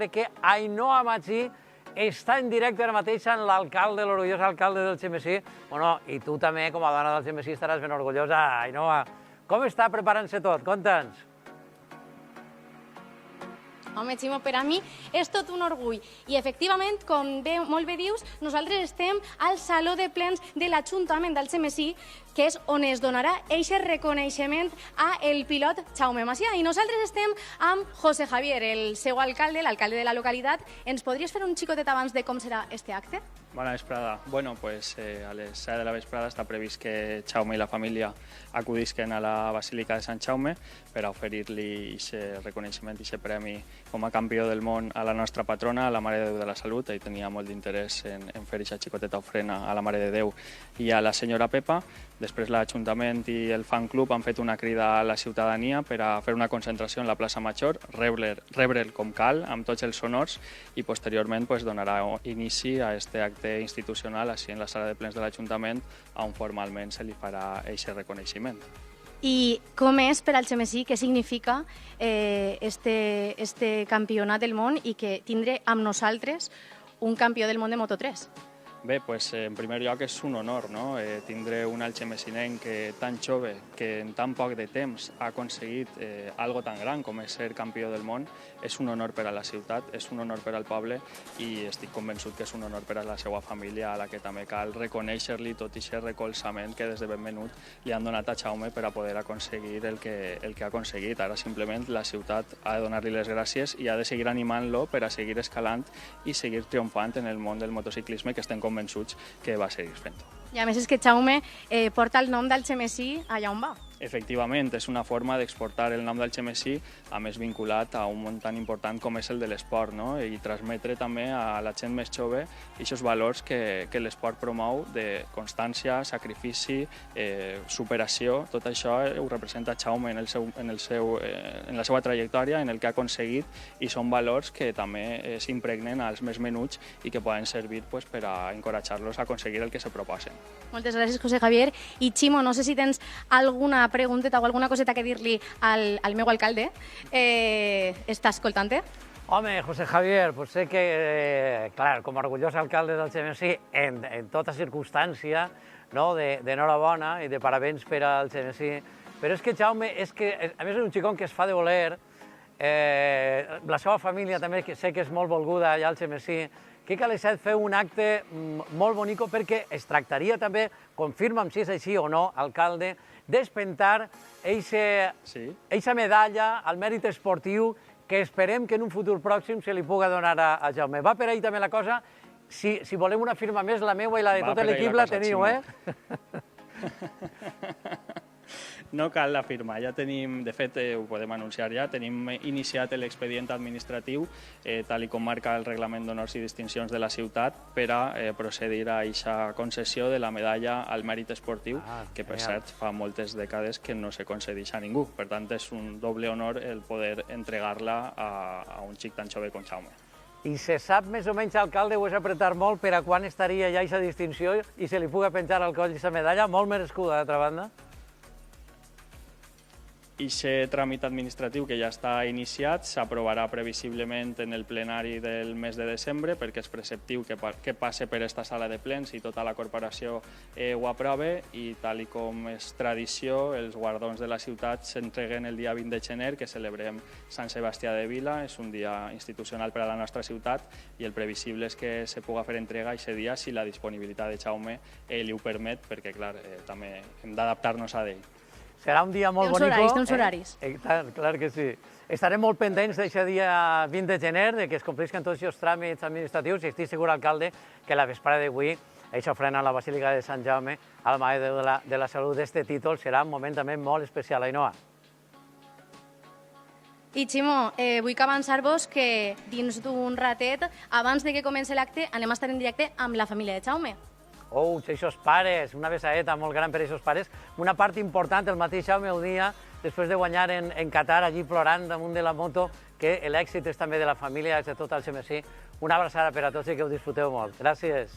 que Ainhoa Magí està en directe ara mateix amb l'alcalde, l'orgullós alcalde del Xemesí. Bueno, i tu també, com a dona del Xemesí, estaràs ben orgullosa, Ainhoa. Com està preparant-se tot? Conta'ns. Home, Ximo, per a mi és tot un orgull. I, efectivament, com molt bé dius, nosaltres estem al Saló de Plens de l'Ajuntament del Xemesí, que és on es donarà aquest reconeixement a el pilot Jaume Macià. I nosaltres estem amb José Javier, el seu alcalde, l'alcalde de la localitat. Ens podries fer un xicotet abans de com serà este acte? Bona vesprada. Bueno, pues a les 7 de la vesprada està previst que Jaume i la família acudisquen a la Basílica de Sant Jaume per a oferir-li aquest reconeixement i aquest premi com a campió del món a la nostra patrona, a la Mare de Déu de la Salut. Ell tenia molt d'interès en fer aquesta xicoteta ofrena a la Mare de Déu i a la senyora Pepa. Després l'Ajuntament i el fan club han fet una crida a la ciutadania per a fer una concentració en la plaça Major, rebre'l com cal, amb tots els honors, i posteriorment donarà inici a aquest acte institucional així en la sala de plens de l'Ajuntament, on formalment se li farà aquest reconeixement. I com és per al Xemesí, què significa este campionat del món i que tindre amb nosaltres un campió del món de Moto3? Bé, en primer lloc és un honor, no? Tindre un alxemesinenc tan jove que en tan poc de temps ha aconseguit algo tan gran com és ser campió del món. És un honor per a la ciutat, és un honor per al poble i estic convençut que és un honor per a la seva família, a la que també cal reconèixer-li tot i aquest recolzament que des de ben menut li han donat a Jaume per a poder aconseguir el que ha aconseguit. Ara simplement la ciutat ha de donar-li les gràcies i ha de seguir animant-lo per a seguir escalant i seguir triomfant en el món del motociclisme, que estem convençuts que va seguir fent-ho. I a més és que Jaume porta el nom del Xemesí allà on va. Efectivament, és una forma d'exportar el nom del Xemesí, a més vinculat a un món tan important com és el de l'esport, no? I transmetre també a la gent més jove aquests valors que l'esport promou de constància, sacrifici, superació. Tot això ho representa Jaume en la seva trajectòria, en el que ha aconseguit, i són valors que també s'impregnen als més menuts i que poden servir per a encoratjar-los a aconseguir el que se proposen. Moltes gràcies, José Javier. I Ximo, no sé si tens alguna pregunteta o alguna coseta que dir-li al meu alcalde. Està escoltant-te? Home, José Javier, pues sé que, clar, com a orgullós alcalde del Xemesí, en tota circumstància, d'enhorabona i de parabéns per al Xemesí, però és que Jaume, a més és un xicón que es fa de voler, la seva família també sé que és molt volguda allà al Xemesí, que cal fer un acte molt bonic perquè es tractaria també, confirma'm si és així o no, alcalde, d'espentar eixa medalla al mèrit esportiu que esperem que en un futur pròxim se li pugui donar a Jaume. Va per ahí també la cosa. Si volem una firma més, la meua i la de tot l'equip la teniu, eh? No cal la firma, ja tenim, de fet ho podem anunciar ja, tenim iniciat l'expedient administratiu, tal com marca el reglament d'honors i distincions de la ciutat, per a procedir a aquesta concessió de la medalla al mèrit esportiu, que per cert fa moltes dècades que no se concedeix a ningú. Per tant, és un doble honor el poder entregar-la a un xic tan jove com Jaume. I se sap més o menys, alcalde, ho és apretar molt, per a quan estaria ja aquesta distinció i se li pugui penjar al coll aquesta medalla, molt merescuda, d'altra banda? Aquest tràmit administratiu que ja està iniciat s'aprovarà previsiblement en el plenari del mes de desembre, perquè és preceptiu que passe per aquesta sala de plens i tota la corporació ho aprove, i tal com és tradició, els guardons de la ciutat s'entreguen el dia 20 de gener, que celebrem Sant Sebastià de Vila. És un dia institucional per a la nostra ciutat i el previsible és que se pugui fer entrega aquest dia si la disponibilitat de Jaume li ho permet, perquè clar, també hem d'adaptar-nos a ell. Serà un dia molt bonic. Té uns horaris. Clar que sí. Estarem molt pendents d'aquest dia 20 de gener, que es complisquen tots els tràmits administratius, i estic segur, alcalde, que la vesprada d'avui, aquesta ofrena a la Basílica de Sant Jaume, a la Mare de Déu de la Salut, d'este títol, serà un moment també molt especial, Ainhoa. I Ximo, vull que avançar-vos que dins d'un ratet, abans de que comenci l'acte, anem a estar en directe amb la família de Jaume. Eixos pares, una besadeta molt gran per eixos pares. Una part important, el mateix Jaume ho dia, després de guanyar en Qatar, allí plorant damunt de la moto, que l'èxit és també de la família, és de tot el Xemesí. Una abraçada per a tots i que ho disfruteu molt. Gràcies.